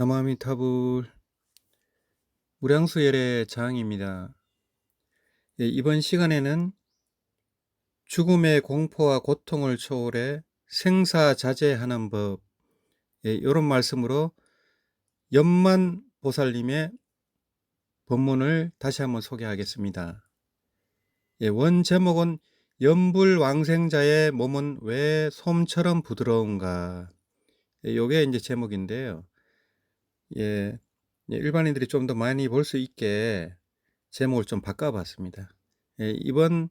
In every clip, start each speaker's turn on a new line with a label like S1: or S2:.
S1: 나마미타불 무량수열의 장입니다. 이번 시간에는 죽음의 공포와 고통을 초월해 생사자제하는 법, 이런 말씀으로 연만보살님의 법문을 다시 한번 소개하겠습니다. 원 제목은 연불왕생자의 몸은 왜 솜처럼 부드러운가, 요게 이제 제목인데요. 일반인들이 좀 더 많이 볼 수 있게 제목을 좀 바꿔봤습니다. 이번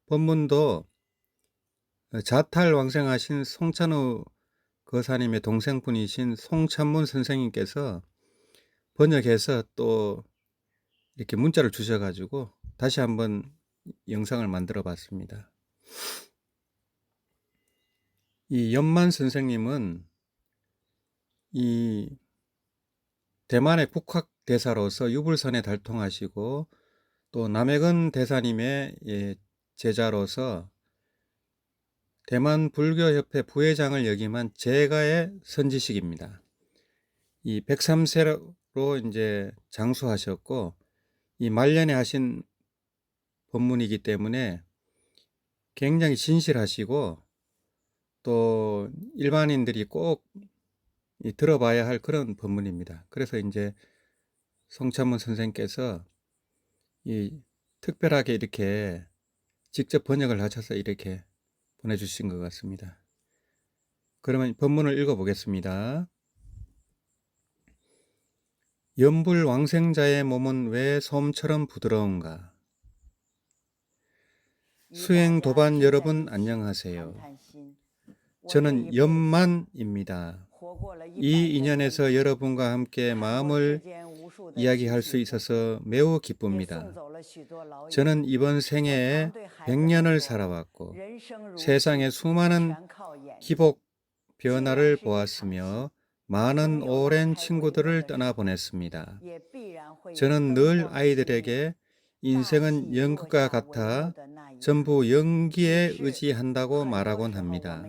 S1: 본문도 자탈왕생하신 송찬우 거사님의 동생분이신 송찬문 선생님께서 번역해서 또 이렇게 문자를 주셔가지고 다시 한번 영상을 만들어 봤습니다. 이 연만 선생님은 이 대만의 국학대사로서 유불선에 달통하시고 또 남해근 대사님의 제자로서 대만 불교협회 부회장을 역임한 제가의 선지식입니다. 이 103세로 이제 장수하셨고 이 말년에 하신 법문이기 때문에 굉장히 진실하시고 또 일반인들이 꼭 들어봐야 할 그런 법문입니다. 그래서 이제 송찬문 선생께서 특별하게 이렇게 직접 번역을 하셔서 이렇게 보내주신 것 같습니다. 그러면 본문을 읽어보겠습니다. 연불왕생자의 몸은 왜 솜처럼 부드러운가? 수행도반 여러분 안녕하세요. 저는 연만입니다. 이 인연에서 여러분과 함께 마음을 이야기할 수 있어서 매우 기쁩니다. 저는 이번 생애에 100년을 살아왔고 세상의 수많은 기복 변화를 보았으며 많은 오랜 친구들을 떠나보냈습니다. 저는 늘 아이들에게 인생은 연극과 같아 전부 연기에 의지한다고 말하곤 합니다.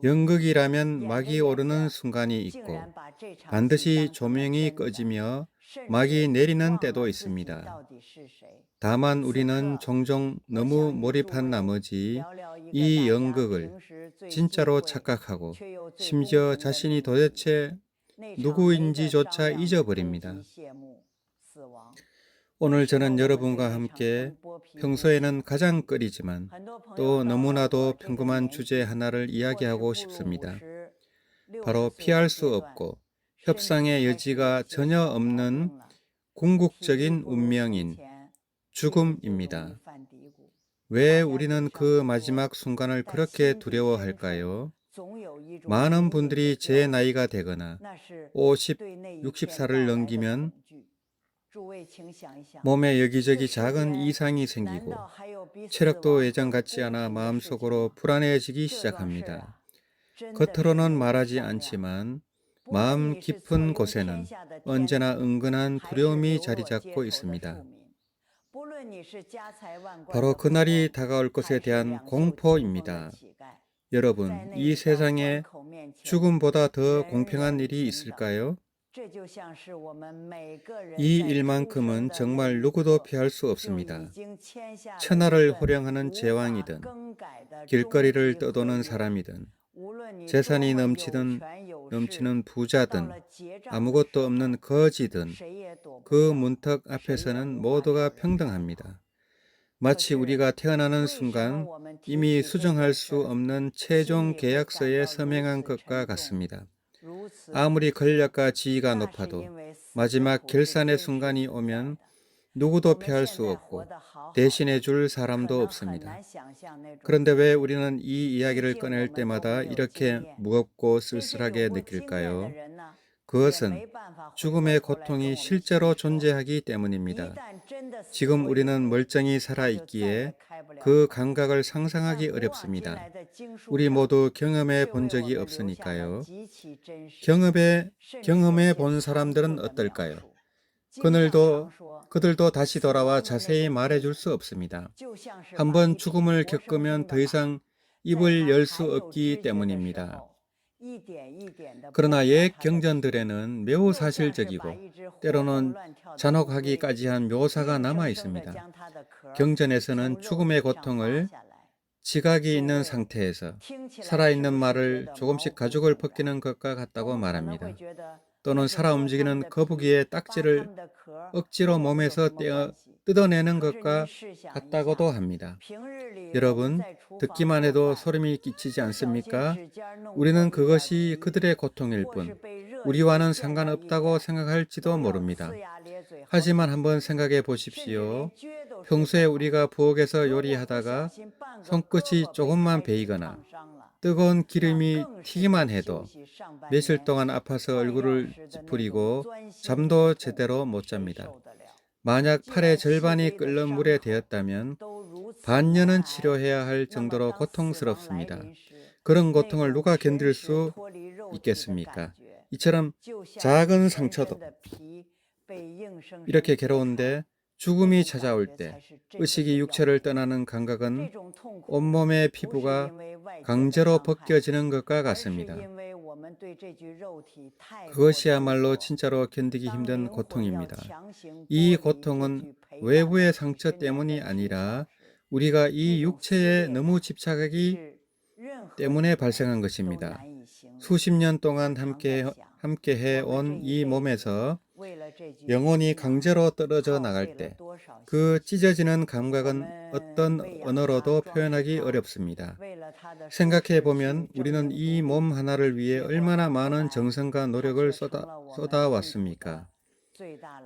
S1: 연극이라면 막이 오르는 순간이 있고 반드시 조명이 꺼지며 막이 내리는 때도 있습니다. 다만 우리는 종종 너무 몰입한 나머지 이 연극을 진짜로 착각하고 심지어 자신이 도대체 누구인지조차 잊어버립니다. 오늘 저는 여러분과 함께 평소에는 가장 꺼리지만 또 너무나도 평범한 주제 하나를 이야기하고 싶습니다. 바로 피할 수 없고 협상의 여지가 전혀 없는 궁극적인 운명인 죽음입니다. 왜 우리는 그 마지막 순간을 그렇게 두려워할까요? 많은 분들이 제 나이가 되거나 50, 60살을 넘기면 몸에 여기저기 작은 이상이 생기고 체력도 예전 같지 않아 마음속으로 불안해지기 시작합니다. 겉으로는 말하지 않지만 마음 깊은 곳에는 언제나 은근한 두려움이 자리 잡고 있습니다. 바로 그날이 다가올 것에 대한 공포입니다. 여러분, 이 세상에 죽음보다 더 공평한 일이 있을까요? 이 일만큼은 정말 누구도 피할 수 없습니다. 천하를 호령하는 제왕이든 길거리를 떠도는 사람이든 재산이 넘치는 부자든 아무것도 없는 거지든 그 문턱 앞에서는 모두가 평등합니다. 마치 우리가 태어나는 순간 이미 수정할 수 없는 최종 계약서에 서명한 것과 같습니다. 아무리 권력과 지위가 높아도 마지막 결산의 순간이 오면 누구도 피할 수 없고 대신해 줄 사람도 없습니다. 그런데 왜 우리는 이 이야기를 꺼낼 때마다 이렇게 무겁고 쓸쓸하게 느낄까요? 그것은 죽음의 고통이 실제로 존재하기 때문입니다. 지금 우리는 멀쩡히 살아있기에 그 감각을 상상하기 어렵습니다. 우리 모두 경험해 본 적이 없으니까요. 경험해 본 사람들은 어떨까요? 그들도 다시 돌아와 자세히 말해줄 수 없습니다. 한번 죽음을 겪으면 더 이상 입을 열 수 없기 때문입니다. 그러나 옛 경전들에는 매우 사실적이고 때로는 잔혹하기까지 한 묘사가 남아 있습니다. 경전에서는 죽음의 고통을 지각이 있는 상태에서 살아있는 말을 조금씩 가죽을 벗기는 것과 같다고 말합니다. 또는 살아 움직이는 거북이의 딱지를 억지로 몸에서 뜯어내는 것과 같다고도 합니다. 여러분, 듣기만 해도 소름이 끼치지 않습니까? 우리는 그것이 그들의 고통일 뿐, 우리와는 상관없다고 생각할지도 모릅니다. 하지만 한번 생각해 보십시오. 평소에 우리가 부엌에서 요리하다가 손끝이 조금만 베이거나 뜨거운 기름이 튀기만 해도 며칠 동안 아파서 얼굴을 찌푸리고 잠도 제대로 못 잡니다. 만약 팔의 절반이 끓는 물에 데었다면 반년은 치료해야 할 정도로 고통스럽습니다. 그런 고통을 누가 견딜 수 있겠습니까? 이처럼 작은 상처도 이렇게 괴로운데 죽음이 찾아올 때 의식이 육체를 떠나는 감각은 온몸의 피부가 강제로 벗겨지는 것과 같습니다. 그것이야말로 진짜로 견디기 힘든 고통입니다. 이 고통은 외부의 상처 때문이 아니라 우리가 이 육체에 너무 집착하기 때문에 발생한 것입니다. 수십 년 동안 함께 해온 이 몸에서 영혼이 강제로 떨어져 나갈 때 그 찢어지는 감각은 어떤 언어로도 표현하기 어렵습니다. 생각해 보면 우리는 이 몸 하나를 위해 얼마나 많은 정성과 노력을 쏟아왔습니까?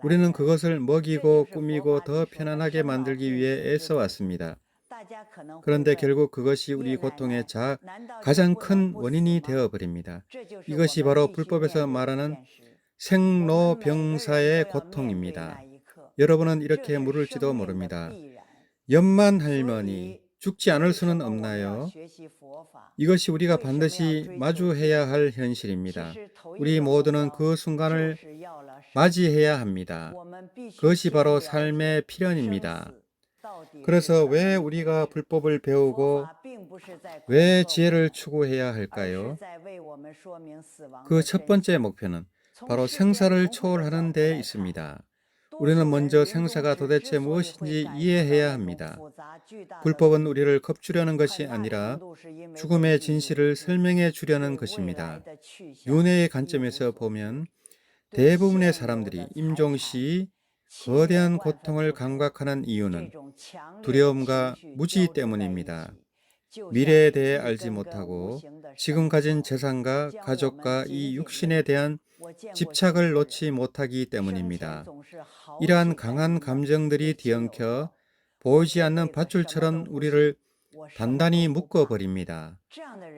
S1: 우리는 그것을 먹이고 꾸미고 더 편안하게 만들기 위해 애써왔습니다. 그런데 결국 그것이 우리 고통의 가장 큰 원인이 되어버립니다. 이것이 바로 불법에서 말하는 생로병사의 고통입니다. 여러분은 이렇게 물을지도 모릅니다. 연만 할머니, 죽지 않을 수는 없나요? 이것이 우리가 반드시 마주해야 할 현실입니다. 우리 모두는 그 순간을 맞이해야 합니다. 그것이 바로 삶의 필연입니다. 그래서 왜 우리가 불법을 배우고 왜 지혜를 추구해야 할까요? 그 첫 번째 목표는 바로 생사를 초월하는 데 있습니다. 우리는 먼저 생사가 도대체 무엇인지 이해해야 합니다. 불법은 우리를 겁주려는 것이 아니라 죽음의 진실을 설명해 주려는 것입니다. 윤회의 관점에서 보면 대부분의 사람들이 임종시 거대한 고통을 감각하는 이유는 두려움과 무지 때문입니다. 미래에 대해 알지 못하고 지금 가진 재산과 가족과 이 육신에 대한 집착을 놓지 못하기 때문입니다. 이러한 강한 감정들이 뒤엉켜 보이지 않는 밧줄처럼 우리를 단단히 묶어버립니다.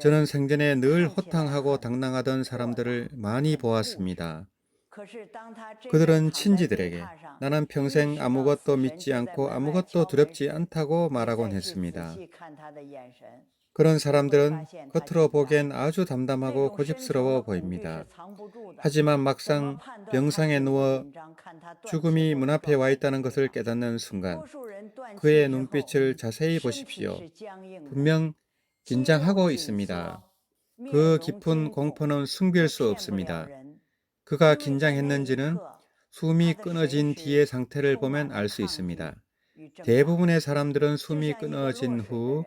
S1: 저는 생전에 늘 호탕하고 당당하던 사람들을 많이 보았습니다. 그들은 친지들에게 나는 평생 아무것도 믿지 않고 아무것도 두렵지 않다고 말하곤 했습니다. 그런 사람들은 겉으로 보기엔 아주 담담하고 고집스러워 보입니다. 하지만 막상 병상에 누워 죽음이 문 앞에 와 있다는 것을 깨닫는 순간 그의 눈빛을 자세히 보십시오. 분명 긴장하고 있습니다. 그 깊은 공포는 숨길 수 없습니다. 그가 긴장했는지는 숨이 끊어진 뒤의 상태를 보면 알 수 있습니다. 대부분의 사람들은 숨이 끊어진 후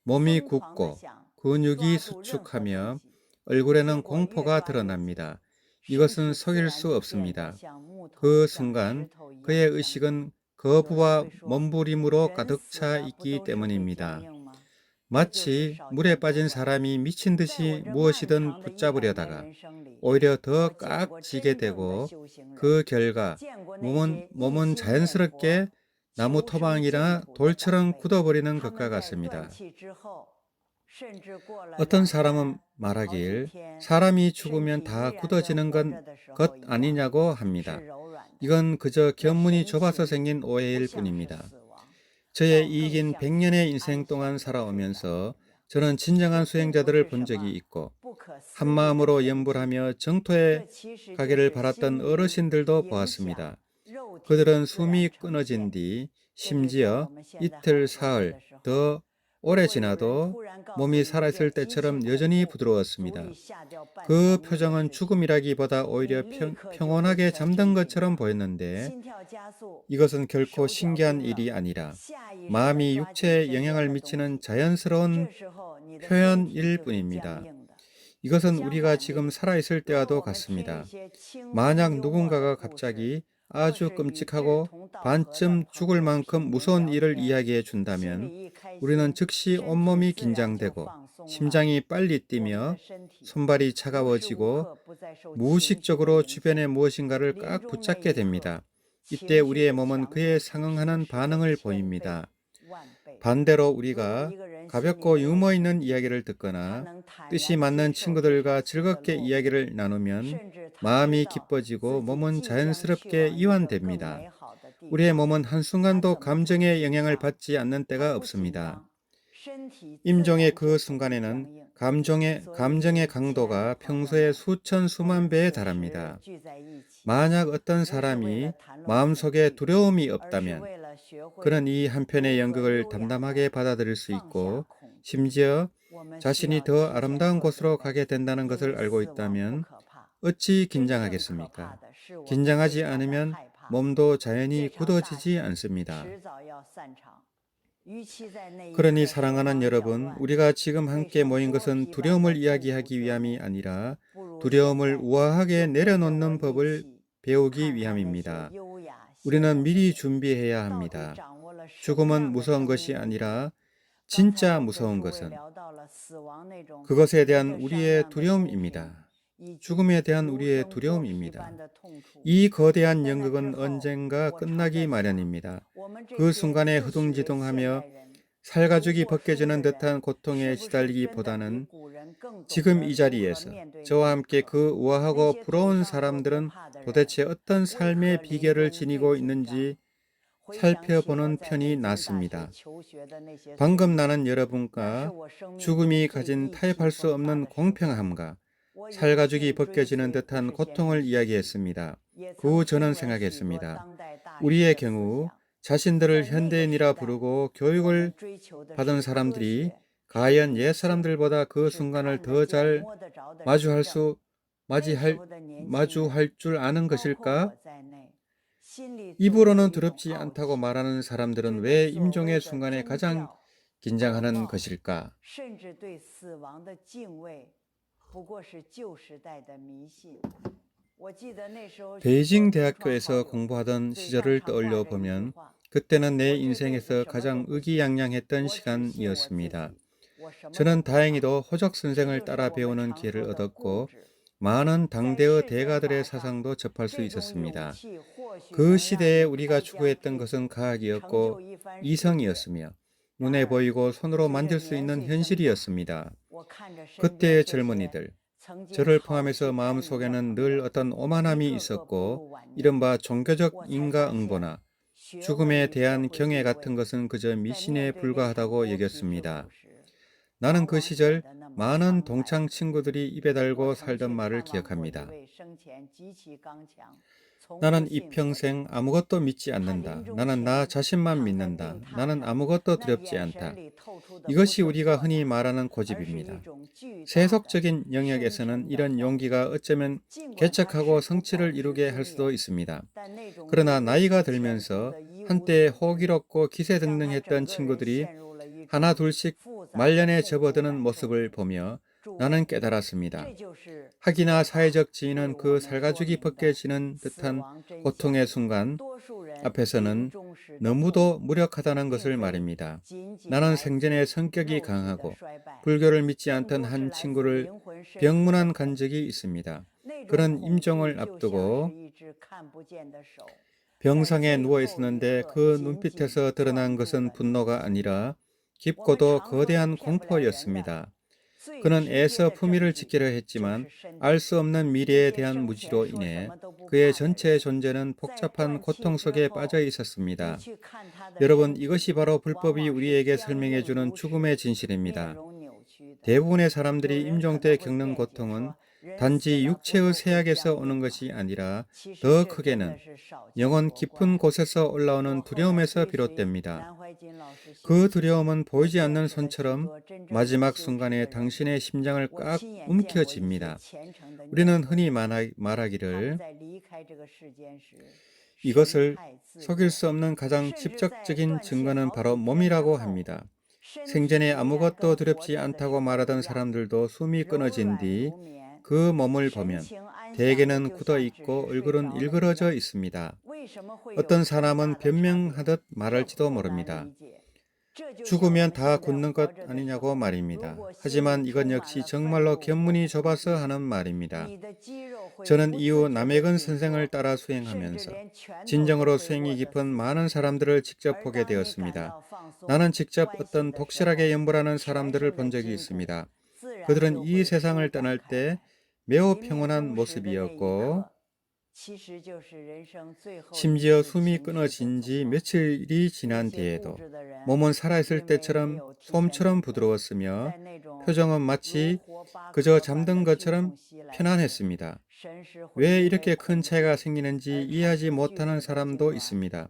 S1: 몸이 굳고 근육이 수축하며 얼굴에는 공포가 드러납니다. 이것은 속일 수 없습니다. 그 순간 그의 의식은 거부와 몸부림으로 가득 차 있기 때문입니다. 마치 물에 빠진 사람이 미친 듯이 무엇이든 붙잡으려다가 오히려 더 깍지게 되고 그 결과 몸은 자연스럽게 나무 토막이나 돌처럼 굳어버리는 것과 같습니다. 어떤 사람은 말하길 사람이 죽으면 다 굳어지는 것 아니냐고 합니다. 이건 그저 견문이 좁아서 생긴 오해일 뿐입니다. 저의 이 긴 100년의 인생 동안 살아오면서 저는 진정한 수행자들을 본 적이 있고 한마음으로 염불하며 정토에 가기를 바랐던 어르신들도 보았습니다. 그들은 숨이 끊어진 뒤 심지어 이틀, 사흘 더 오래 지나도 몸이 살아있을 때처럼 여전히 부드러웠습니다. 그 표정은 죽음이라기보다 오히려 평온하게 잠든 것처럼 보였는데 이것은 결코 신기한 일이 아니라 마음이 육체에 영향을 미치는 자연스러운 표현일 뿐입니다. 이것은 우리가 지금 살아있을 때와도 같습니다. 만약 누군가가 갑자기 아주 끔찍하고 반쯤 죽을 만큼 무서운 일을 이야기해 준다면 우리는 즉시 온몸이 긴장되고 심장이 빨리 뛰며 손발이 차가워지고 무의식적으로 주변의 무엇인가를 꽉 붙잡게 됩니다. 이때 우리의 몸은 그에 상응하는 반응을 보입니다. 반대로 우리가 가볍고 유머 있는 이야기를 듣거나 뜻이 맞는 친구들과 즐겁게 이야기를 나누면 마음이 기뻐지고 몸은 자연스럽게 이완됩니다. 우리의 몸은 한순간도 감정의 영향을 받지 않는 때가 없습니다. 임종의 그 순간에는 감정의 강도가 평소의 수천 수만 배에 달합니다. 만약 어떤 사람이 마음속에 두려움이 없다면 그는 이 한편의 연극을 담담하게 받아들일 수 있고 심지어 자신이 더 아름다운 곳으로 가게 된다는 것을 알고 있다면 어찌 긴장하겠습니까? 긴장하지 않으면 몸도 자연히 굳어지지 않습니다. 그러니 사랑하는 여러분, 우리가 지금 함께 모인 것은 두려움을 이야기하기 위함이 아니라 두려움을 우아하게 내려놓는 법을 배우기 위함입니다. 우리는 미리 준비해야 합니다. 죽음은 무서운 것이 아니라 진짜 무서운 것은 그것에 대한 우리의 두려움입니다. 죽음에 대한 우리의 두려움입니다. 이 거대한 연극은 언젠가 끝나기 마련입니다. 그 순간에 허둥지둥하며 살가죽이 벗겨지는 듯한 고통에 시달리기보다는 지금 이 자리에서 저와 함께 그 우아하고 부러운 사람들은 도대체 어떤 삶의 비결을 지니고 있는지 살펴보는 편이 낫습니다. 방금 나는 여러분과 죽음이 가진 타협할 수 없는 공평함과 살가죽이 벗겨지는 듯한 고통을 이야기했습니다. 그 후 저는 생각했습니다. 우리의 경우 자신들을 현대인이라 부르고 교육을 받은 사람들이 과연 옛 사람들보다 그 순간을 더 잘 마주할 줄 아는 것일까? 입으로는 두렵지 않다고 말하는 사람들은 왜 임종의 순간에 가장 긴장하는 것일까? 베이징 대학교에서 공부하던 시절을 떠올려 보면 그때는 내 인생에서 가장 의기양양했던 시간이었습니다. 저는 다행히도 호적 선생을 따라 배우는 기회를 얻었고 많은 당대의 대가들의 사상도 접할 수 있었습니다. 그 시대에 우리가 추구했던 것은 과학이었고 이성이었으며 눈에 보이고 손으로 만질 수 있는 현실이었습니다. 그때의 젊은이들, 저를 포함해서 마음속에는 늘 어떤 오만함이 있었고 이른바 종교적 인과응보나 죽음에 대한 경애 같은 것은 그저 미신에 불과하다고 여겼습니다. 나는 그 시절 많은 동창 친구들이 입에 달고 살던 말을 기억합니다. 나는 이평생 아무것도 믿지 않는다. 나는 나 자신만 믿는다. 나는 아무것도 두렵지 않다. 이것이 우리가 흔히 말하는 고집입니다. 세속적인 영역에서는 이런 용기가 어쩌면 개척하고 성취를 이루게 할 수도 있습니다. 그러나 나이가 들면서 한때 호기롭고 기세등등했던 친구들이 하나 둘씩 말년에 접어드는 모습을 보며 나는 깨달았습니다. 학이나 사회적 지위는 그 살가죽이 벗겨지는 듯한 고통의 순간 앞에서는 너무도 무력하다는 것을 말입니다. 나는 생전에 성격이 강하고 불교를 믿지 않던 한 친구를 병문안 간 적이 있습니다. 그런 임종을 앞두고 병상에 누워 있었는데 그 눈빛에서 드러난 것은 분노가 아니라 깊고도 거대한 공포였습니다. 그는 애써 품위를 지키려 했지만 알 수 없는 미래에 대한 무지로 인해 그의 전체 존재는 복잡한 고통 속에 빠져 있었습니다. 여러분, 이것이 바로 불법이 우리에게 설명해주는 죽음의 진실입니다. 대부분의 사람들이 임종 때 겪는 고통은 단지 육체의 세약에서 오는 것이 아니라 더 크게는 영혼 깊은 곳에서 올라오는 두려움에서 비롯됩니다. 그 두려움은 보이지 않는 손처럼 마지막 순간에 당신의 심장을 꽉 움켜쥡니다. 우리는 흔히 말하기를 이것을 속일 수 없는 가장 직접적인 증거는 바로 몸이라고 합니다. 생전에 아무것도 두렵지 않다고 말하던 사람들도 숨이 끊어진 뒤 그 몸을 보면 대개는 굳어 있고 얼굴은 일그러져 있습니다. 어떤 사람은 변명하듯 말할지도 모릅니다. 죽으면 다 굳는 것 아니냐고 말입니다. 하지만 이건 역시 정말로 견문이 좁아서 하는 말입니다. 저는 이후 남해근 선생을 따라 수행하면서 진정으로 수행이 깊은 많은 사람들을 직접 보게 되었습니다. 나는 직접 어떤 독실하게 염불하는 사람들을 본 적이 있습니다. 그들은 이 세상을 떠날 때 매우 평온한 모습이었고 심지어 숨이 끊어진 지 며칠이 지난 뒤에도 몸은 살아있을 때처럼 솜처럼 부드러웠으며 표정은 마치 그저 잠든 것처럼 편안했습니다. 왜 이렇게 큰 차이가 생기는지 이해하지 못하는 사람도 있습니다.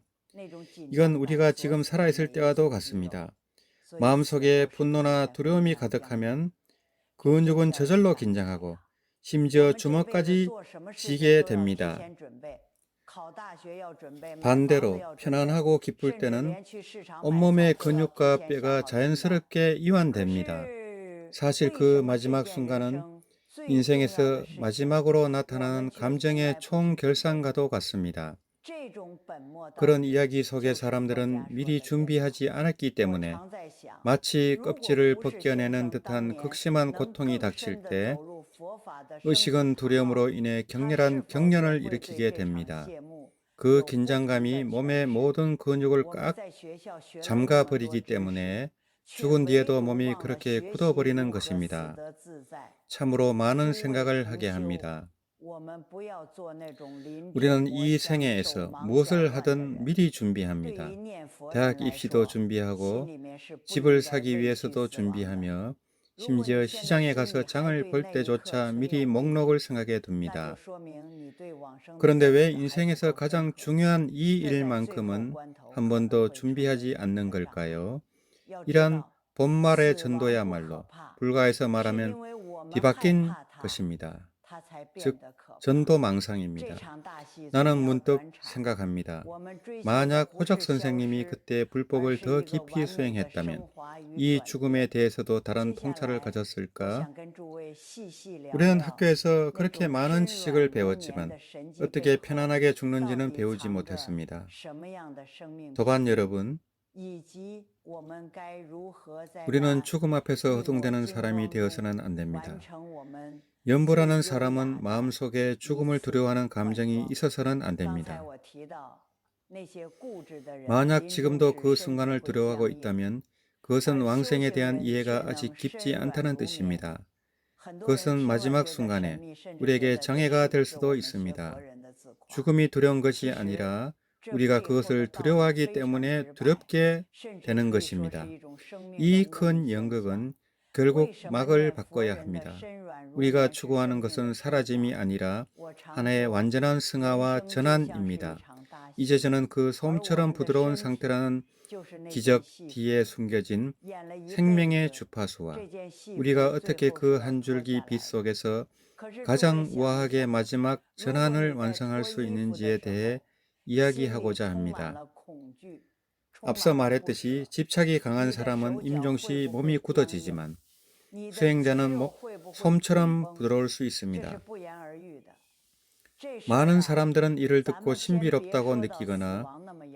S1: 이건 우리가 지금 살아있을 때와도 같습니다. 마음속에 분노나 두려움이 가득하면 근육은 저절로 긴장하고 심지어 주먹까지 쥐게 됩니다. 반대로 편안하고 기쁠 때는 온몸의 근육과 뼈가 자연스럽게 이완됩니다. 사실 그 마지막 순간은 인생에서 마지막으로 나타나는 감정의 총결산과도 같습니다. 그런 이야기 속의 사람들은 미리 준비하지 않았기 때문에 마치 껍질을 벗겨내는 듯한 극심한 고통이 닥칠 때 의식은 두려움으로 인해 격렬한 경련을 일으키게 됩니다. 그 긴장감이 몸의 모든 근육을 꽉 잠가버리기 때문에 죽은 뒤에도 몸이 그렇게 굳어버리는 것입니다. 참으로 많은 생각을 하게 합니다. 우리는 이 생애에서 무엇을 하든 미리 준비합니다. 대학 입시도 준비하고 집을 사기 위해서도 준비하며 심지어 시장에 가서 장을 볼 때조차 미리 목록을 생각해 둡니다. 그런데 왜 인생에서 가장 중요한 이 일만큼은 한 번도 준비하지 않는 걸까요? 이러한 본말의 전도야말로 불가에서 말하면 뒤바뀐 것입니다. 즉 전도망상입니다. 나는 문득 생각합니다. 만약 호적 선생님이 그때 불법을 더 깊이 수행했다면 이 죽음에 대해서도 다른 통찰을 가졌을까? 우리는 학교에서 그렇게 많은 지식을 배웠지만 어떻게 편안하게 죽는지는 배우지 못했습니다. 도반 여러분, 우리는 죽음 앞에서 허둥대는 사람이 되어서는 안 됩니다. 염불하는 사람은 마음속에 죽음을 두려워하는 감정이 있어서는 안 됩니다. 만약 지금도 그 순간을 두려워하고 있다면 그것은 왕생에 대한 이해가 아직 깊지 않다는 뜻입니다. 그것은 마지막 순간에 우리에게 장애가 될 수도 있습니다. 죽음이 두려운 것이 아니라 우리가 그것을 두려워하기 때문에 두렵게 되는 것입니다. 이 큰 연극은 결국 막을 바꿔야 합니다. 우리가 추구하는 것은 사라짐이 아니라 하나의 완전한 승화와 전환입니다. 이제 저는 그 솜처럼 부드러운 상태라는 기적 뒤에 숨겨진 생명의 주파수와 우리가 어떻게 그 한 줄기 빛 속에서 가장 우아하게 마지막 전환을 완성할 수 있는지에 대해 이야기하고자 합니다. 앞서 말했듯이 집착이 강한 사람은 임종시 몸이 굳어지지만 수행자는 솜처럼 부드러울 수 있습니다. 많은 사람들은 이를 듣고 신비롭다고 느끼거나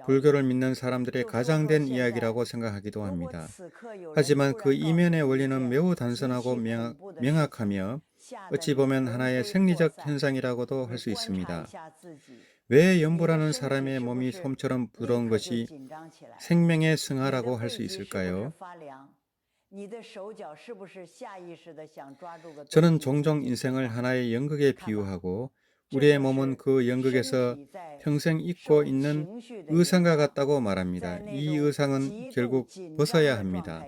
S1: 불교를 믿는 사람들의 가장된 이야기라고 생각하기도 합니다. 하지만 그 이면의 원리는 매우 단순하고 명확하며 어찌 보면 하나의 생리적 현상이라고도 할 수 있습니다. 왜 염불하는 사람의 몸이 솜처럼 부드러운 것이 생명의 승화라고 할 수 있을까요? 저는 종종 인생을 하나의 연극에 비유하고 우리의 몸은 그 연극에서 평생 입고 있는 의상과 같다고 말합니다. 이 의상은 결국 벗어야 합니다.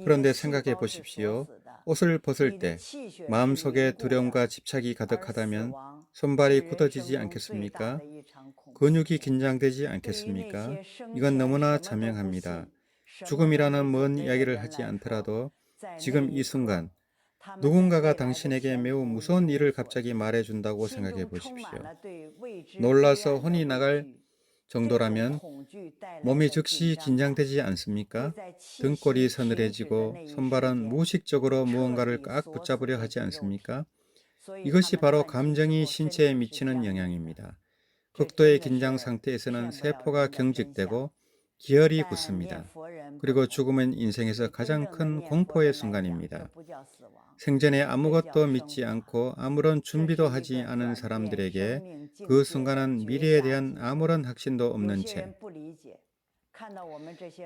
S1: 그런데 생각해 보십시오. 옷을 벗을 때 마음속에 두려움과 집착이 가득하다면 손발이 굳어지지 않겠습니까? 근육이 긴장되지 않겠습니까? 이건 너무나 자명합니다. 죽음이라는 먼 이야기를 하지 않더라도 지금 이 순간 누군가가 당신에게 매우 무서운 일을 갑자기 말해준다고 생각해 보십시오. 놀라서 혼이 나갈 정도라면 몸이 즉시 긴장되지 않습니까? 등골이 서늘해지고 손발은 무의식적으로 무언가를 꽉 붙잡으려 하지 않습니까? 이것이 바로 감정이 신체에 미치는 영향입니다. 극도의 긴장 상태에서는 세포가 경직되고 기혈이 굳습니다. 그리고 죽음은 인생에서 가장 큰 공포의 순간입니다. 생전에 아무것도 믿지 않고 아무런 준비도 하지 않은 사람들에게 그 순간은 미래에 대한 아무런 확신도 없는 채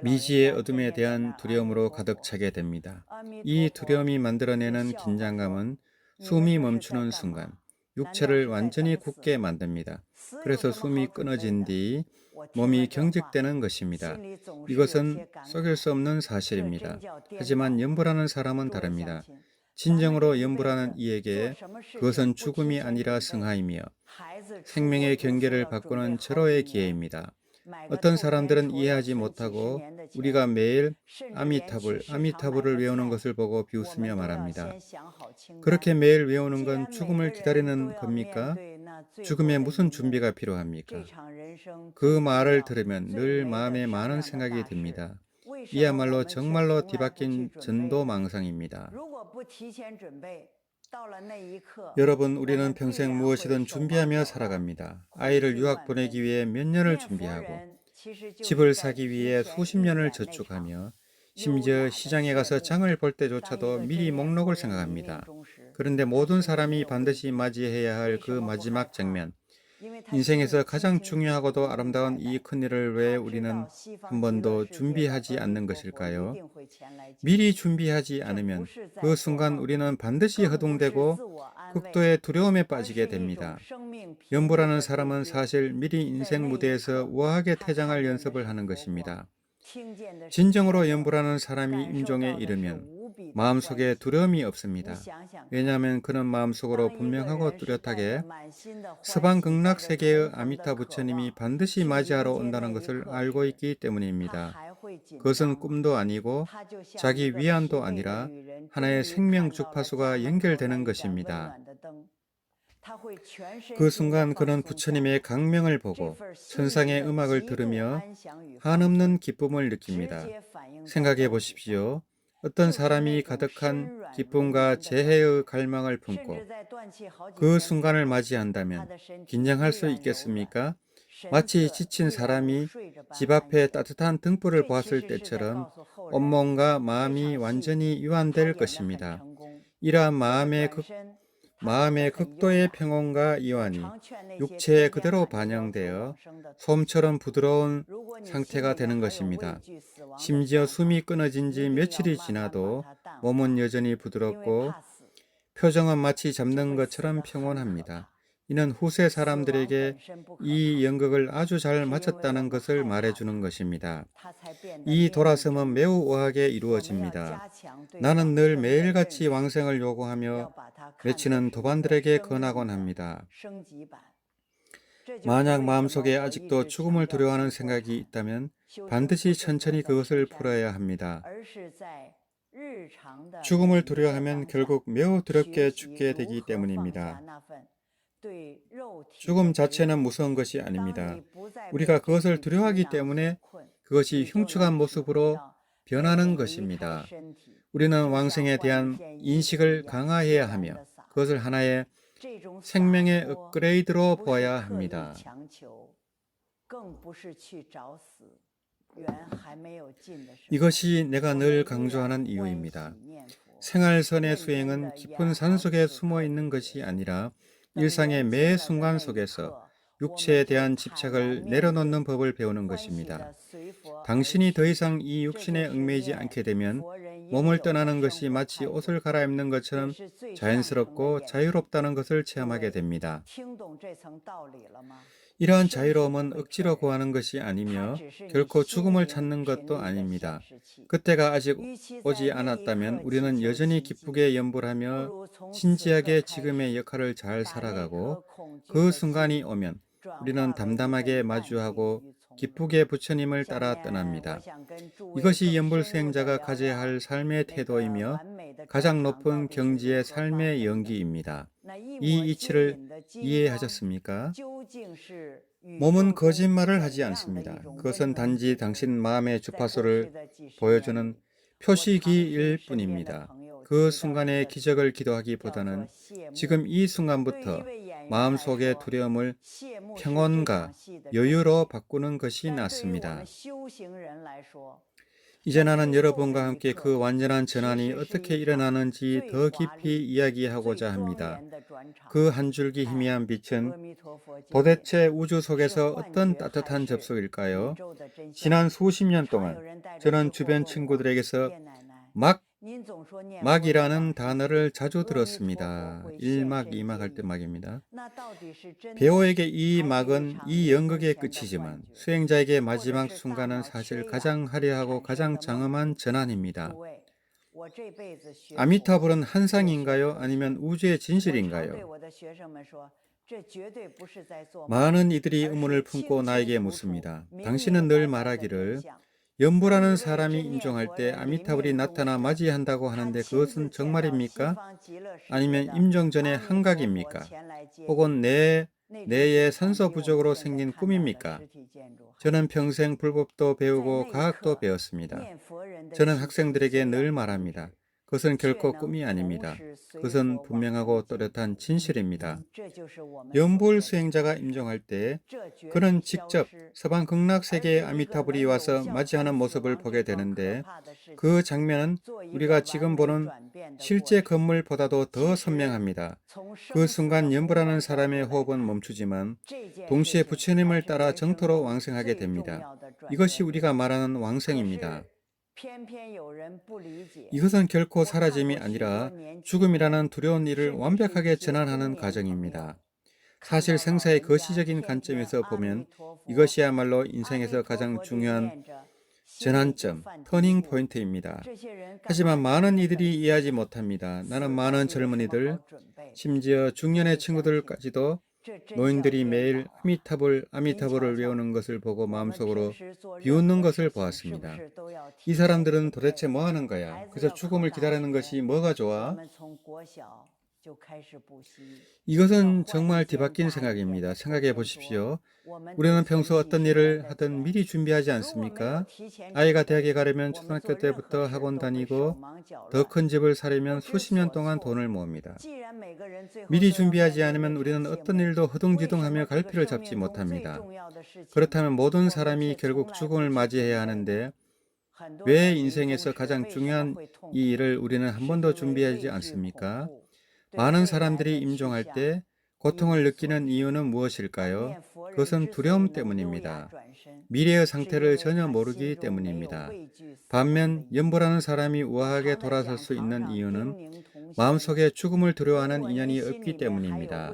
S1: 미지의 어둠에 대한 두려움으로 가득 차게 됩니다. 이 두려움이 만들어내는 긴장감은 숨이 멈추는 순간 육체를 완전히 굳게 만듭니다. 그래서 숨이 끊어진 뒤 몸이 경직되는 것입니다. 이것은 속일 수 없는 사실입니다. 하지만 연보라는 사람은 다릅니다. 진정으로 연보라는 이에게 그것은 죽음이 아니라 승하이며 생명의 경계를 바꾸는 절호의 기회입니다. 어떤 사람들은 이해하지 못하고 우리가 매일 아미타불을 외우는 것을 보고 비웃으며 말합니다. 그렇게 매일 외우는 건 죽음을 기다리는 겁니까? 죽음에 무슨 준비가 필요합니까? 그 말을 들으면 늘 마음에 많은 생각이 듭니다. 이야말로 정말로 뒤바뀐 전도망상입니다. 여러분, 우리는 평생 무엇이든 준비하며 살아갑니다. 아이를 유학 보내기 위해 몇 년을 준비하고 집을 사기 위해 수십 년을 저축하며 심지어 시장에 가서 장을 볼 때조차도 미리 목록을 생각합니다. 그런데 모든 사람이 반드시 맞이해야 할 그 마지막 장면, 인생에서 가장 중요하고도 아름다운 이 큰일을 왜 우리는 한 번도 준비하지 않는 것일까요? 미리 준비하지 않으면 그 순간 우리는 반드시 허둥대고 극도의 두려움에 빠지게 됩니다. 연보라는 사람은 사실 미리 인생 무대에서 우아하게 퇴장할 연습을 하는 것입니다. 진정으로 연보라는 사람이 임종에 이르면 마음속에 두려움이 없습니다. 왜냐하면 그는 마음속으로 분명하고 뚜렷하게 서방 극락 세계의 아미타 부처님이 반드시 맞이하러 온다는 것을 알고 있기 때문입니다. 그것은 꿈도 아니고 자기 위안도 아니라 하나의 생명 주파수가 연결되는 것입니다. 그 순간 그는 부처님의 강명을 보고 천상의 음악을 들으며 한없는 기쁨을 느낍니다. 생각해 보십시오. 어떤 사람이 가득한 기쁨과 재해의 갈망을 품고 그 순간을 맞이한다면 긴장할 수 있겠습니까? 마치 지친 사람이 집 앞에 따뜻한 등불을 보았을 때처럼 온몸과 마음이 완전히 유한될 것입니다. 이러한 마음의 극도의 평온과 이완이 육체에 그대로 반영되어 솜처럼 부드러운 상태가 되는 것입니다. 심지어 숨이 끊어진 지 며칠이 지나도 몸은 여전히 부드럽고 표정은 마치 잠든 것처럼 평온합니다. 이는 후세 사람들에게 이 연극을 아주 잘 마쳤다는 것을 말해주는 것입니다. 이 돌아섬은 매우 우아하게 이루어집니다. 나는 늘 매일같이 왕생을 요구하며 외치는 도반들에게 권하곤 합니다. 만약 마음속에 아직도 죽음을 두려워하는 생각이 있다면 반드시 천천히 그것을 풀어야 합니다. 죽음을 두려워하면 결국 매우 두렵게 죽게 되기 때문입니다. 죽음 자체는 무서운 것이 아닙니다. 우리가 그것을 두려워하기 때문에 그것이 흉측한 모습으로 변하는 것입니다. 우리는 왕생에 대한 인식을 강화해야 하며 그것을 하나의 생명의 업그레이드로 보아야 합니다. 이것이 내가 늘 강조하는 이유입니다. 생활선의 수행은 깊은 산속에 숨어 있는 것이 아니라 일상의 매 순간 속에서 육체에 대한 집착을 내려놓는 법을 배우는 것입니다. 당신이 더 이상 이 육신에 얽매이지 않게 되면 몸을 떠나는 것이 마치 옷을 갈아입는 것처럼 자연스럽고 자유롭다는 것을 체험하게 됩니다. 이러한 자유로움은 억지로 구하는 것이 아니며 결코 죽음을 찾는 것도 아닙니다. 그때가 아직 오지 않았다면 우리는 여전히 기쁘게 염불하며 진지하게 지금의 역할을 잘 살아가고, 그 순간이 오면 우리는 담담하게 마주하고 기쁘게 부처님을 따라 떠납니다. 이것이 염불 수행자가 가져야 할 삶의 태도이며 가장 높은 경지의 삶의 연기입니다. 이 이치를 이해하셨습니까? 몸은 거짓말을 하지 않습니다. 그것은 단지 당신 마음의 주파수를 보여주는 표시기일 뿐입니다. 그 순간의 기적을 기도하기보다는 지금 이 순간부터 마음속의 두려움을 평온과 여유로 바꾸는 것이 낫습니다. 이제 나는 여러분과 함께 그 완전한 전환이 어떻게 일어나는지 더 깊이 이야기하고자 합니다. 그 한 줄기 희미한 빛은 도대체 우주 속에서 어떤 따뜻한 접속일까요? 지난 수십 년 동안 저는 주변 친구들에게서 막이라는 단어를 자주 들었습니다. 1막, 2막 할 때 막입니다. 배우에게 이 막은 이 연극의 끝이지만 수행자에게 마지막 순간은 사실 가장 화려하고 가장 장엄한 전환입니다. 아미타불은 한상인가요? 아니면 우주의 진실인가요? 많은 이들이 의문을 품고 나에게 묻습니다. 당신은 늘 말하기를 염불하는 사람이 임종할 때 아미타불이 나타나 맞이한다고 하는데 그것은 정말입니까? 아니면 임종 전의 한각입니까? 혹은 뇌의 산소 부족으로 생긴 꿈입니까? 저는 평생 불법도 배우고 과학도 배웠습니다. 저는 학생들에게 늘 말합니다. 그것은 결코 꿈이 아닙니다. 그것은 분명하고 또렷한 진실입니다. 염불 수행자가 임종할 때 그는 직접 서방 극락세계의 아미타불이 와서 맞이하는 모습을 보게 되는데, 그 장면은 우리가 지금 보는 실제 건물보다도 더 선명합니다. 그 순간 염불하는 사람의 호흡은 멈추지만 동시에 부처님을 따라 정토로 왕생하게 됩니다. 이것이 우리가 말하는 왕생입니다. 이것은 결코 사라짐이 아니라 죽음이라는 두려운 일을 완벽하게 전환하는 과정입니다. 사실 생사의 거시적인 관점에서 보면 이것이야말로 인생에서 가장 중요한 전환점, 터닝 포인트입니다. 하지만 많은 이들이 이해하지 못합니다. 나는 많은 젊은이들, 심지어 중년의 친구들까지도 노인들이 매일 아미타불을 외우는 것을 보고 마음속으로 비웃는 것을 보았습니다. 이 사람들은 도대체 뭐 하는 거야? 그저 죽음을 기다리는 것이 뭐가 좋아? 이것은 정말 뒤바뀐 생각입니다. 생각해 보십시오. 우리는 평소 어떤 일을 하든 미리 준비하지 않습니까? 아이가 대학에 가려면 초등학교 때부터 학원 다니고, 더 큰 집을 사려면 수십 년 동안 돈을 모읍니다. 미리 준비하지 않으면 우리는 어떤 일도 허둥지둥하며 갈피를 잡지 못합니다. 그렇다면 모든 사람이 결국 죽음을 맞이해야 하는데 왜 인생에서 가장 중요한 이 일을 우리는 한 번도 준비하지 않습니까? 많은 사람들이 임종할 때 고통을 느끼는 이유는 무엇일까요? 그것은 두려움 때문입니다. 미래의 상태를 전혀 모르기 때문입니다. 반면 염불하는 사람이 우아하게 돌아설 수 있는 이유는 마음속에 죽음을 두려워하는 인연이 없기 때문입니다.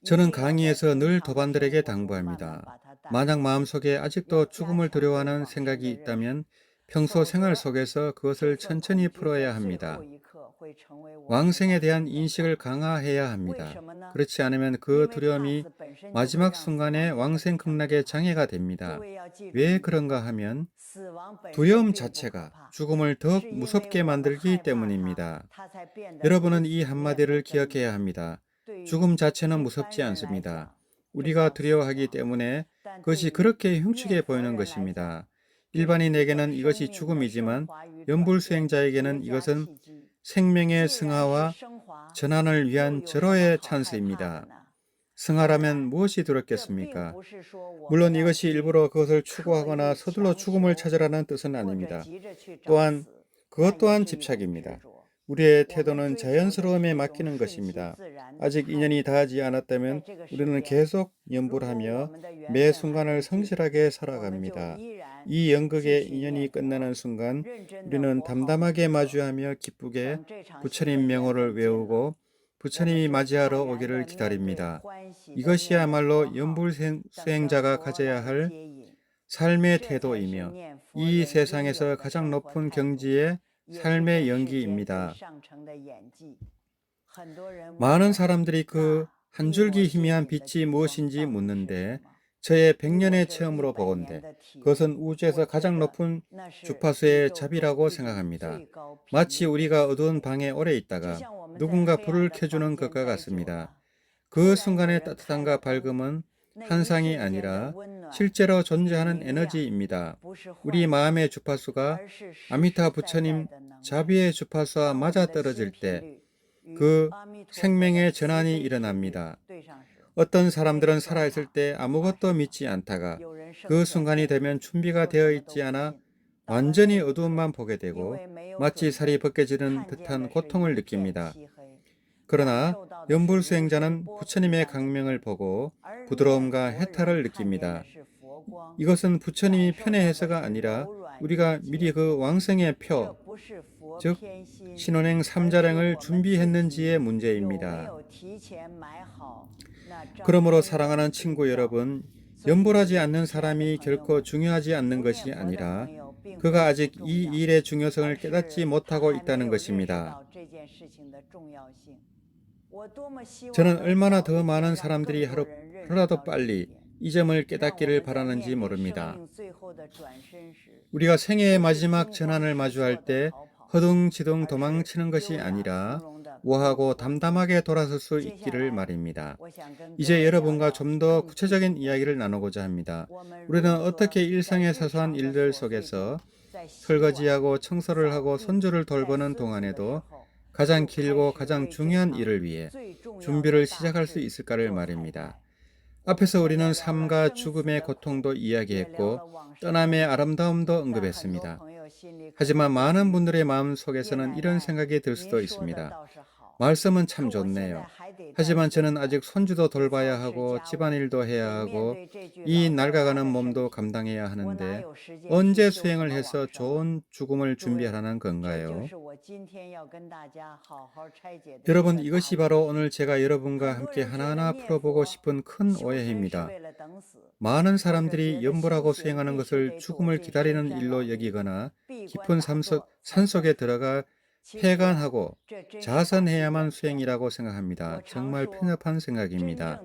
S1: 저는 강의에서 늘 도반들에게 당부합니다. 만약 마음속에 아직도 죽음을 두려워하는 생각이 있다면 평소 생활 속에서 그것을 천천히 풀어야 합니다. 왕생에 대한 인식을 강화해야 합니다. 그렇지 않으면 그 두려움이 마지막 순간에 왕생 극락의 장애가 됩니다. 왜 그런가 하면 두려움 자체가 죽음을 더욱 무섭게 만들기 때문입니다. 여러분은 이 한마디를 기억해야 합니다. 죽음 자체는 무섭지 않습니다. 우리가 두려워하기 때문에 그것이 그렇게 흉측해 보이는 것입니다. 일반인에게는 이것이 죽음이지만 염불 수행자에게는 이것은 생명의 승화와 전환을 위한 절호의 찬스입니다. 승화라면 무엇이 두렵겠습니까? 물론 이것이 일부러 그것을 추구하거나 서둘러 죽음을 찾으라는 뜻은 아닙니다. 또한 그것 또한 집착입니다. 우리의 태도는 자연스러움에 맡기는 것입니다. 아직 인연이 닿지 않았다면 우리는 계속 염불하며 매 순간을 성실하게 살아갑니다. 이 연극의 인연이 끝나는 순간 우리는 담담하게 마주하며 기쁘게 부처님 명호를 외우고 부처님이 맞이하러 오기를 기다립니다. 이것이야말로 연불수행자가 가져야 할 삶의 태도이며 이 세상에서 가장 높은 경지의 삶의 연기입니다. 많은 사람들이 그 한 줄기 희미한 빛이 무엇인지 묻는데 저의 100년의 체험으로 보건대 그것은 우주에서 가장 높은 주파수의 잡이라고 생각합니다. 마치 우리가 어두운 방에 오래 있다가 누군가 불을 켜주는 것과 같습니다. 그 순간의 따뜻함과 밝음은 환상이 아니라 실제로 존재하는 에너지입니다. 우리 마음의 주파수가 아미타 부처님 자비의 주파수와 맞아떨어질 때 그 생명의 전환이 일어납니다. 어떤 사람들은 살아있을 때 아무것도 믿지 않다가 그 순간이 되면 준비가 되어 있지 않아 완전히 어두움만 보게 되고 마치 살이 벗겨지는 듯한 고통을 느낍니다. 그러나 연불수행자는 부처님의 강명을 보고 부드러움과 해탈을 느낍니다. 이것은 부처님이 편애해서가 아니라 우리가 미리 그 왕성의 표, 즉 신혼행 3자량을 준비했는지의 문제입니다. 그러므로 사랑하는 친구 여러분, 연불하지 않는 사람이 결코 중요하지 않는 것이 아니라 그가 아직 이 일의 중요성을 깨닫지 못하고 있다는 것입니다. 저는 얼마나 더 많은 사람들이 하루라도 빨리 이 점을 깨닫기를 바라는지 모릅니다. 우리가 생애의 마지막 전환을 마주할 때 허둥지둥 도망치는 것이 아니라 우아하고 담담하게 돌아설 수 있기를 말입니다. 이제 여러분과 좀 더 구체적인 이야기를 나누고자 합니다. 우리는 어떻게 일상의 사소한 일들 속에서 설거지하고 청소를 하고 손주를 돌보는 동안에도 가장 길고 가장 중요한 일을 위해 준비를 시작할 수 있을까를 말입니다. 앞에서 우리는 삶과 죽음의 고통도 이야기했고 떠남의 아름다움도 언급했습니다. 하지만 많은 분들의 마음 속에서는 이런 생각이 들 수도 있습니다. 말씀은 참 좋네요. 하지만 저는 아직 손주도 돌봐야 하고 집안일도 해야 하고 이 낡아가는 몸도 감당해야 하는데 언제 수행을 해서 좋은 죽음을 준비하라는 건가요? 여러분, 이것이 바로 오늘 제가 여러분과 함께 하나하나 풀어보고 싶은 큰 오해입니다. 많은 사람들이 연불하고 수행하는 것을 죽음을 기다리는 일로 여기거나 깊은 산속에 들어가 폐간하고 자선해야만 수행이라고 생각합니다. 정말 편협한 생각입니다.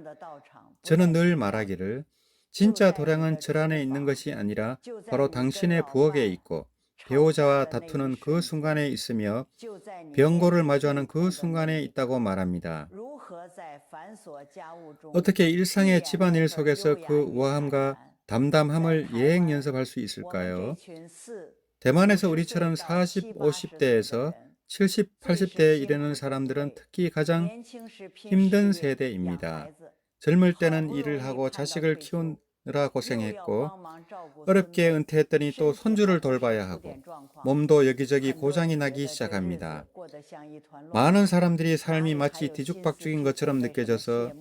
S1: 저는 늘 말하기를 진짜 도량은 절 안에 있는 것이 아니라 바로 당신의 부엌에 있고 배우자와 다투는 그 순간에 있으며 병고를 마주하는 그 순간에 있다고 말합니다. 어떻게 일상의 집안일 속에서 그 우아함과 담담함을 예행 연습할 수 있을까요? 대만에서 우리처럼 40, 50대에서 70, 80대에 이르는 사람들은 특히 가장 힘든 세대입니다. 젊을 때는 일을 하고 자식을 키우느라 고생했고 어렵게 은퇴했더니 또 손주를 돌봐야 하고 몸도 여기저기 고장이 나기 시작합니다. 많은 사람들이 삶이 마치 뒤죽박죽인 것처럼 느껴져서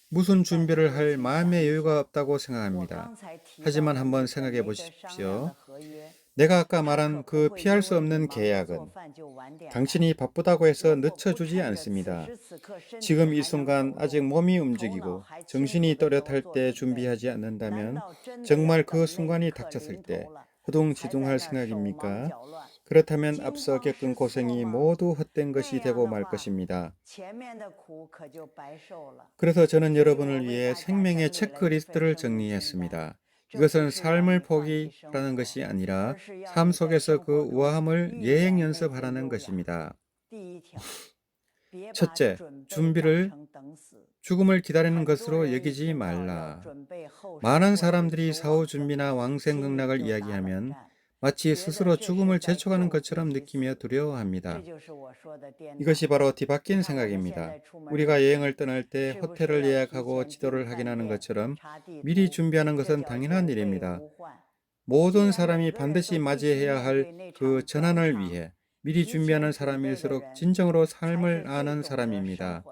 S1: 무슨 준비를 할 마음의 여유가 없다고 생각합니다. 하지만 한번 생각해 보십시오. 내가 아까 말한 그 피할 수 없는 계약은 당신이 바쁘다고 해서 늦춰주지 않습니다. 지금 이 순간 아직 몸이 움직이고 정신이 또렷할 때 준비하지 않는다면 정말 그 순간이 닥쳤을 때 허둥지둥할 생각입니까? 그렇다면 앞서 겪은 고생이 모두 헛된 것이 되고 말 것입니다. 그래서 저는 여러분을 위해 생명의 체크리스트를 정리했습니다. 이것은 삶을 포기하라는 것이 아니라 삶 속에서 그 우아함을 예행 연습하라는 것입니다. 첫째, 준비를 죽음을 기다리는 것으로 여기지 말라. 많은 사람들이 사후 준비나 왕생극락을 이야기하면 마치 스스로 죽음을 재촉하는 것처럼 느끼며 두려워합니다. 이것이 바로 뒤바뀐 생각입니다. 우리가 여행을 떠날 때 호텔을 예약하고 지도를 확인하는 것처럼 미리 준비하는 것은 당연한 일입니다. 모든 사람이 반드시 맞이해야 할 그 전환을 위해 미리 준비하는 사람일수록 진정으로 삶을 아는 사람입니다.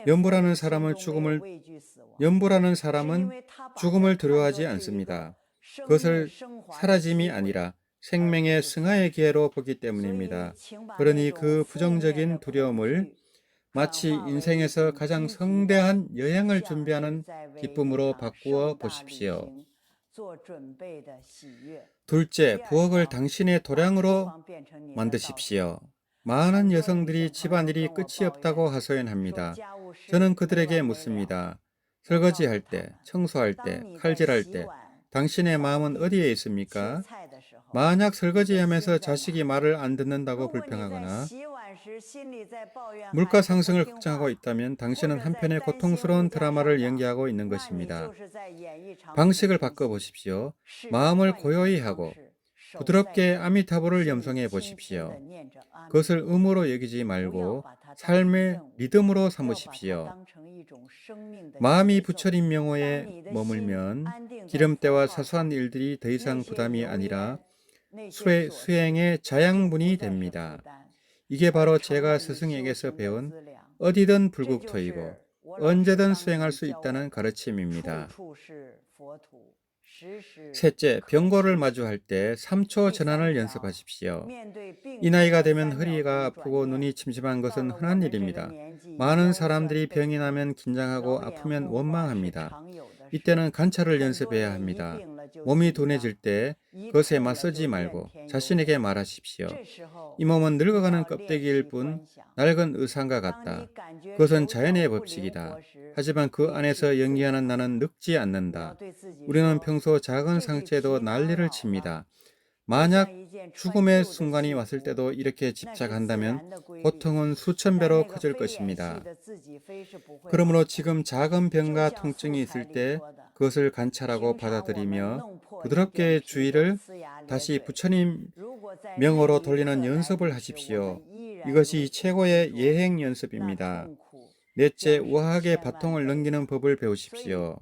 S1: 연불하는 사람은 죽음을 두려워하지 않습니다. 그것을 사라짐이 아니라 생명의 승화의 기회로 보기 때문입니다. 그러니 그 부정적인 두려움을 마치 인생에서 가장 성대한 여행을 준비하는 기쁨으로 바꾸어 보십시오. 둘째, 부엌을 당신의 도량으로 만드십시오. 많은 여성들이 집안일이 끝이 없다고 하소연합니다. 저는 그들에게 묻습니다. 설거지할 때, 청소할 때, 칼질할 때, 당신의 마음은 어디에 있습니까? 만약 설거지하면서 자식이 말을 안 듣는다고 불평하거나 물가 상승을 걱정하고 있다면 당신은 한편의 고통스러운 드라마를 연기하고 있는 것입니다. 방식을 바꿔보십시오. 마음을 고요히 하고 부드럽게 아미타불을 염송해 보십시오. 그것을 의무로 여기지 말고 삶의 리듬으로 삼으십시오. 마음이 부처린 명호에 머물면 기름때와 사소한 일들이 더 이상 부담이 아니라 수행의 자양분이 됩니다. 이게 바로 제가 스승에게서 배운 어디든 불국토이고 언제든 수행할 수 있다는 가르침입니다. 셋째, 병고를 마주할 때 3초 전환을 연습하십시오. 이 나이가 되면 허리가 아프고 눈이 침침한 것은 흔한 일입니다. 많은 사람들이 병이 나면 긴장하고 아프면 원망합니다. 이때는 관찰을 연습해야 합니다. 몸이 둔해질 때 그것에 맞서지 말고 자신에게 말하십시오. 이 몸은 늙어가는 껍데기일 뿐 낡은 의상과 같다. 그것은 자연의 법칙이다. 하지만 그 안에서 연기하는 나는 늙지 않는다. 우리는 평소 작은 상처에도 난리를 칩니다. 만약 죽음의 순간이 왔을 때도 이렇게 집착한다면 고통은 수천 배로 커질 것입니다. 그러므로 지금 작은 병과 통증이 있을 때 그것을 관찰하고 받아들이며 부드럽게 주의를 다시 부처님 명호로 돌리는 연습을 하십시오. 이것이 최고의 예행 연습입니다. 넷째, 우아하게 바통을 넘기는 법을 배우십시오.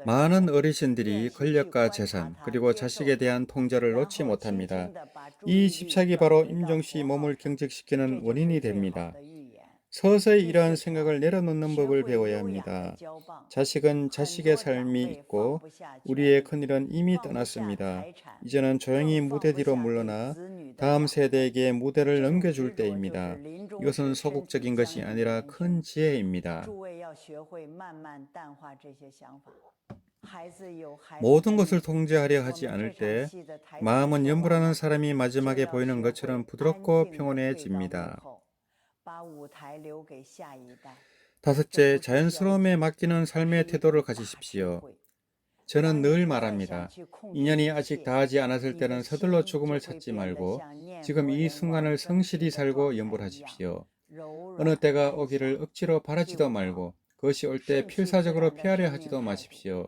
S1: 많은 어르신들이 권력과 재산, 그리고 자식에 대한 통제를 놓지 못합니다. 이 집착이 바로 임종시 몸을 경직시키는 원인이 됩니다. 서서히 이러한 생각을 내려놓는 법을 배워야 합니다. 자식은 자식의 삶이 있고 우리의 큰일은 이미 떠났습니다. 이제는 조용히 무대 뒤로 물러나 다음 세대에게 무대를 넘겨줄 때입니다. 이것은 소극적인 것이 아니라 큰 지혜입니다. 모든 것을 통제하려 하지 않을 때 마음은 염불하는 사람이 마지막에 보이는 것처럼 부드럽고 평온해집니다. 다섯째, 자연스러움에 맡기는 삶의 태도를 가지십시오. 저는 늘 말합니다. 인연이 아직 다하지 않았을 때는 서둘러 죽음을 찾지 말고 지금 이 순간을 성실히 살고 염불하십시오. 어느 때가 오기를 억지로 바라지도 말고 그것이 올 때 필사적으로 피하려 하지도 마십시오.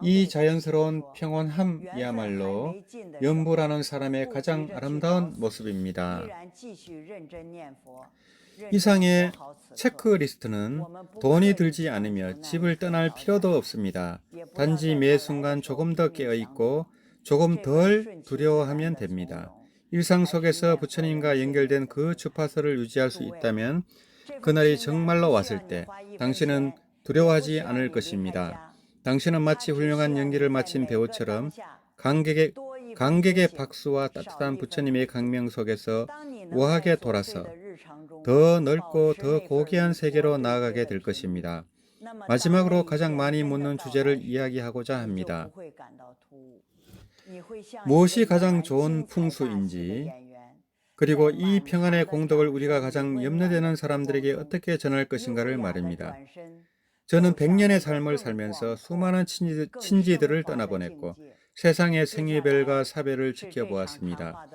S1: 이 자연스러운 평온함이야말로 염불하는 사람의 가장 아름다운 모습입니다. 이상의 체크리스트는 돈이 들지 않으며 집을 떠날 필요도 없습니다. 단지 매 순간 조금 더 깨어있고 조금 덜 두려워하면 됩니다. 일상 속에서 부처님과 연결된 그 주파수를 유지할 수 있다면 그날이 정말로 왔을 때 당신은 두려워하지 않을 것입니다. 당신은 마치 훌륭한 연기를 마친 배우처럼 관객의 박수와 따뜻한 부처님의 강명 속에서 우아하게 돌아서 더 넓고 더 고귀한 세계로 나아가게 될 것입니다. 마지막으로 가장 많이 묻는 주제를 이야기하고자 합니다. 무엇이 가장 좋은 풍수인지, 그리고 이 평안의 공덕을 우리가 가장 염려되는 사람들에게 어떻게 전할 것인가를 말입니다. 저는 100년의 삶을 살면서 수많은 친지들을 떠나보냈고 세상의 생이별과 사별을 지켜보았습니다.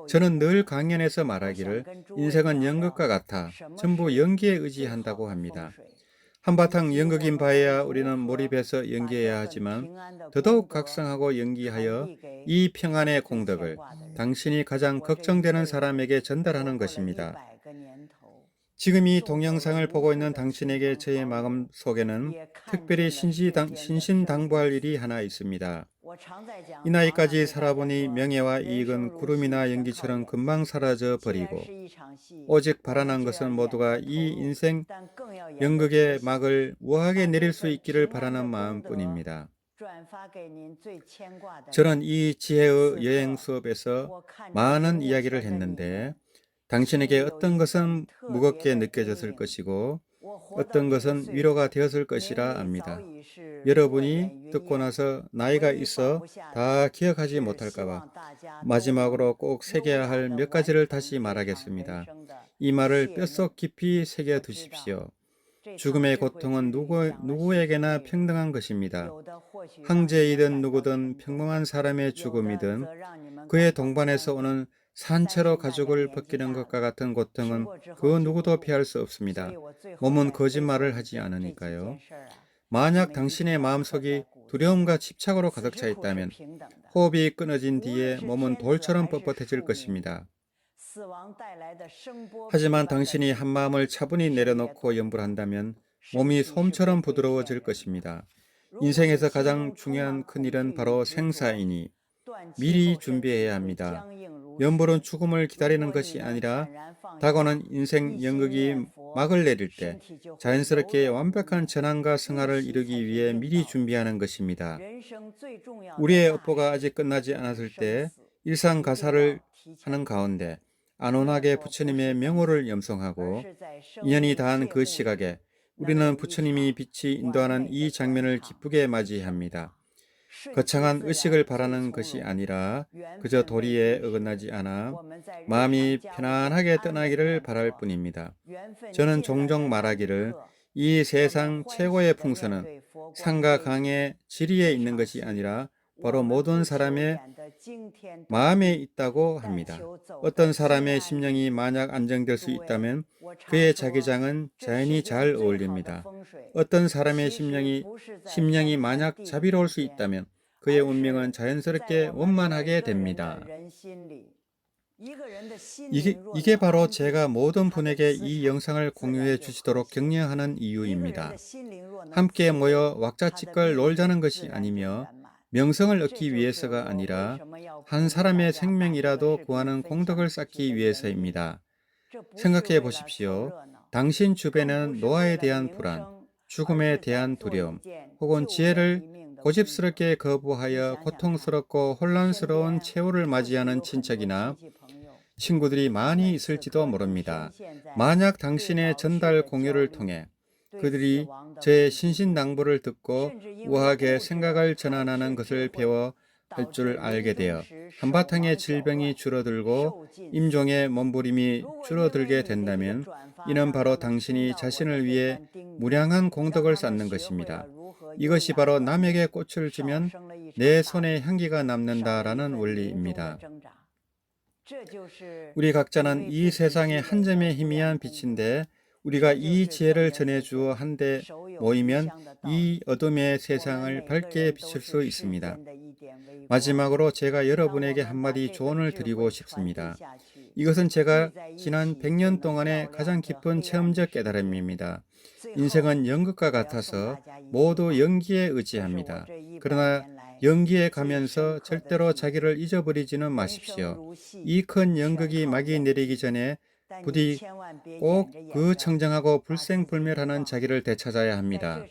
S1: 저는 늘 강연에서 말하기를 인생은 연극과 같아 전부 연기에 의지한다고 합니다. 한바탕 연극인 바에야 우리는 몰입해서 연기해야 하지만 더더욱 각성하고 연기하여 이 평안의 공덕을 당신이 가장 걱정되는 사람에게 전달하는 것입니다. 지금 이 동영상을 보고 있는 당신에게 저의 마음 속에는 특별히 신신당부할 일이 하나 있습니다. 이 나이까지 살아보니 명예와 이익은 구름이나 연기처럼 금방 사라져 버리고 오직 바라는 것은 모두가 이 인생 연극의 막을 우아하게 내릴 수 있기를 바라는 마음뿐입니다. 저는 이 지혜의 여행 수업에서 많은 이야기를 했는데 당신에게 어떤 것은 무겁게 느껴졌을 것이고 어떤 것은 위로가 되었을 것이라 압니다. 여러분이 듣고 나서 나이가 있어 다 기억하지 못할까봐 마지막으로 꼭 새겨야 할 몇 가지를 다시 말하겠습니다. 이 말을 뼛속 깊이 새겨 두십시오. 죽음의 고통은 누구에게나 평등한 것입니다. 황제이든 누구든 평범한 사람의 죽음이든 그의 동반에서 오는 산채로 가죽을 벗기는 것과 같은 고통은 그 누구도 피할 수 없습니다. 몸은 거짓말을 하지 않으니까요. 만약 당신의 마음속이 두려움과 집착으로 가득 차 있다면 호흡이 끊어진 뒤에 몸은 돌처럼 뻣뻣해질 것입니다. 하지만 당신이 한마음을 차분히 내려놓고 염불한다면 몸이 솜처럼 부드러워질 것입니다. 인생에서 가장 중요한 큰일은 바로 생사이니 미리 준비해야 합니다. 염불은 죽음을 기다리는 것이 아니라 다가오는 인생 연극이 막을 내릴 때 자연스럽게 완벽한 전환과 승화를 이루기 위해 미리 준비하는 것입니다. 우리의 업보가 아직 끝나지 않았을 때 일상 가사를 하는 가운데 안온하게 부처님의 명호를 염송하고 인연이 닿은 그 시각에 우리는 부처님이 빛이 인도하는 이 장면을 기쁘게 맞이합니다. 거창한 의식을 바라는 것이 아니라 그저 도리에 어긋나지 않아 마음이 편안하게 떠나기를 바랄 뿐입니다. 저는 종종 말하기를 이 세상 최고의 풍선은 산과 강의 지리에 있는 것이 아니라 바로 모든 사람의 마음에 있다고 합니다. 어떤 사람의 심령이 만약 안정될 수 있다면 그의 자기장은 자연히 잘 어울립니다. 어떤 사람의 심령이 만약 자비로울 수 있다면 그의 운명은 자연스럽게 원만하게 됩니다. 이게 바로 제가 모든 분에게 이 영상을 공유해 주시도록 격려하는 이유입니다. 함께 모여 왁자지껄 놀자는 것이 아니며 명성을 얻기 위해서가 아니라 한 사람의 생명이라도 구하는 공덕을 쌓기 위해서입니다. 생각해 보십시오. 당신 주변에는 노화에 대한 불안, 죽음에 대한 두려움, 혹은 지혜를 고집스럽게 거부하여 고통스럽고 혼란스러운 최후를 맞이하는 친척이나 친구들이 많이 있을지도 모릅니다. 만약 당신의 전달 공유를 통해 그들이 제 신신당부를 듣고 우아하게 생각을 전환하는 것을 배워 할 줄 알게 되어 한바탕의 질병이 줄어들고 임종의 몸부림이 줄어들게 된다면 이는 바로 당신이 자신을 위해 무량한 공덕을 쌓는 것입니다. 이것이 바로 남에게 꽃을 주면 내 손에 향기가 남는다라는 원리입니다. 우리 각자는 이 세상의 한 점의 희미한 빛인데 우리가 이 지혜를 전해주어 한데 모이면 이 어둠의 세상을 밝게 비칠 수 있습니다. 마지막으로 제가 여러분에게 한마디 조언을 드리고 싶습니다. 이것은 제가 지난 100년 동안의 가장 깊은 체험적 깨달음입니다. 인생은 연극과 같아서 모두 연기에 의지합니다. 그러나 연기에 가면서 절대로 자기를 잊어버리지는 마십시오. 이 큰 연극이 막이 내리기 전에 부디 꼭 그 청정하고 불생불멸하는 자기를 되찾아야 합니다.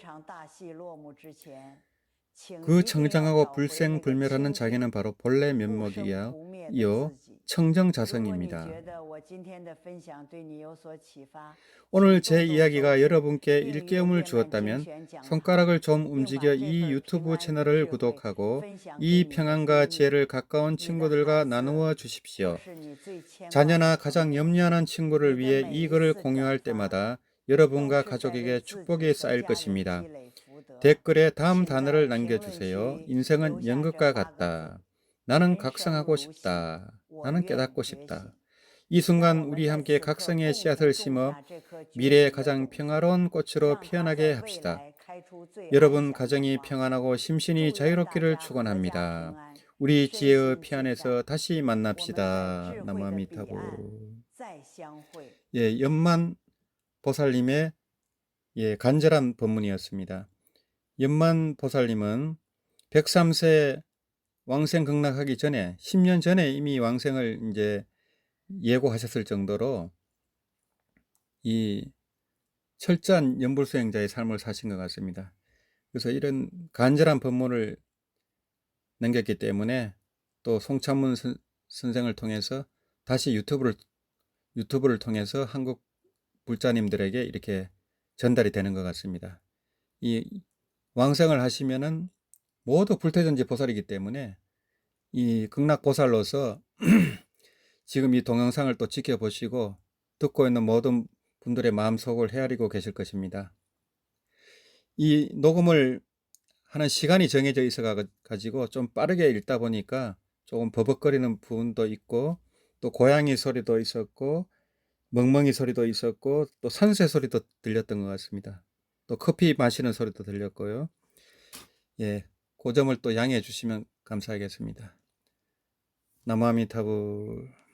S1: 그 청정하고 불생불멸하는 자기는 바로 본래 면목이요 청정자성입니다. 오늘 제 이야기가 여러분께 일깨움을 주었다면 손가락을 좀 움직여 이 유튜브 채널을 구독하고 이 평안과 지혜를 가까운 친구들과 나누어 주십시오. 자녀나 가장 염려하는 친구를 위해 이 글을 공유할 때마다 여러분과 가족에게 축복이 쌓일 것입니다. 댓글에 다음 단어를 남겨주세요. 인생은 연극과 같다. 나는 각성하고 싶다. 나는 깨닫고 싶다. 이 순간 우리 함께 각성의 씨앗을 심어 미래의 가장 평화로운 꽃으로 피어나게 합시다. 여러분 가정이 평안하고 심신이 자유롭기를 축원합니다. 우리 지혜의 피안에서 다시 만납시다. 나무아미타불. 연만 보살님의 간절한 법문이었습니다. 연만 보살님은 103세 왕생 극락하기 전에 10년 전에 이미 왕생을 이제 예고하셨을 정도로 이 철저한 연불수행자의 삶을 사신 것 같습니다. 그래서 이런 간절한 법문을 남겼기 때문에 또 송창문 선생을 통해서 다시 유튜브를 통해서 한국 불자님들에게 이렇게 전달이 되는 것 같습니다. 이 왕생을 하시면은 모두 불태전지 보살이기 때문에 이 극락보살로서 지금 이 동영상을 또 지켜보시고 듣고 있는 모든 분들의 마음속을 헤아리고 계실 것입니다. 이 녹음을 하는 시간이 정해져 있어 가지고 좀 빠르게 읽다 보니까 조금 버벅거리는 부분도 있고 또 고양이 소리도 있었고 멍멍이 소리도 있었고 또 산새 소리도 들렸던 것 같습니다. 또 커피 마시는 소리도 들렸고요. 예, 그 점을 또 양해해 주시면 감사하겠습니다. 나무아미타불.